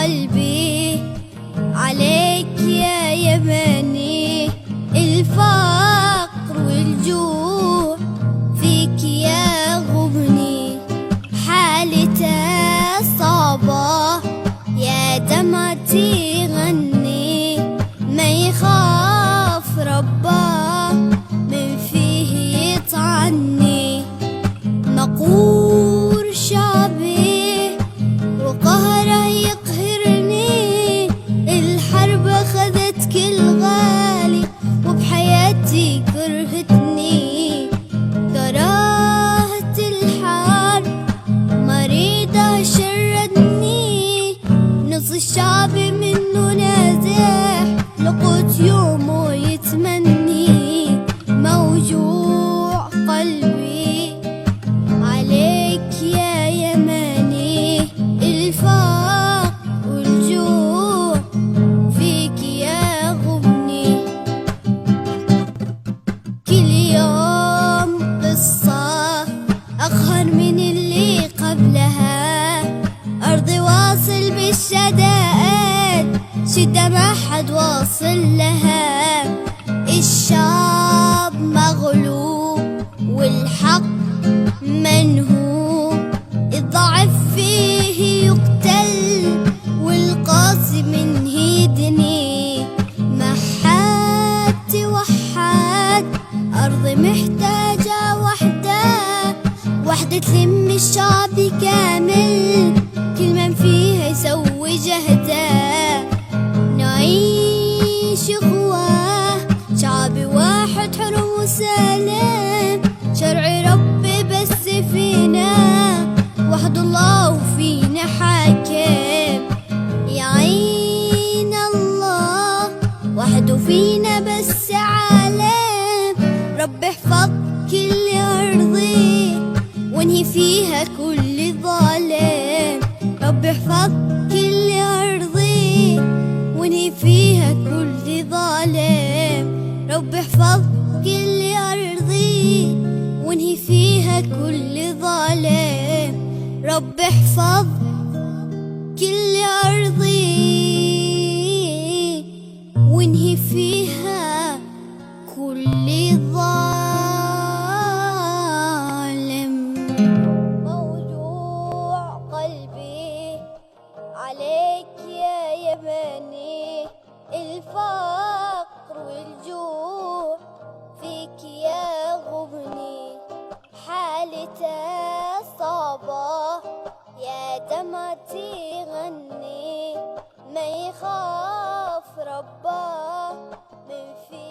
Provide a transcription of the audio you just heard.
قلبي عليك يا يمني، الفقر والجوع فيك يا غبني، حالته صعبة يا دمعتي غني، ما يخاف ربه من فيه يطعني، مقهور شعبي وقهره يقهرني، الحرب أخذت كل غالي وبحياتي كرهتني، كراهة الحرب مريضة شردني، نص الشعب منه نازح لقوت يومه يتمني، موجوع قلبي عليك يا يمني، الفقر والجوع فيك يا غبني، كل يوم قصة أقهر من اللي قبلها، أرضي واصل بالشدائد شدة ما حد واصل لها، الشعب مغلوب والحق منهوب، الضعف فيه يقتل والقاسي منه يدني، ما حد توحد أرضي محتاجة وحدة تلم الشعب كامل، كل من فيها يسوي جهده، نعيش إخوة شعب واحد حر وسالم، شرع ربي بس فينا وحد الله وفينا حاكم، يعين الله وحده فينا بس عالم، رب احفظ كل أرضي وانهي فيها كل ظالم، رب احفظ كل أرضي وانهي فيها كل ظالم، رب احفظ كل أرضي وانهي فيها كل ظالم، رب احفظ كل أرضي وانهي فيها كل ظالم، موجوع قلبي عليك يا يمني، الفقر والجوع فيك يا غبني، حالته صعبة يا دمعتي غني، ما يخاف ربه من فيه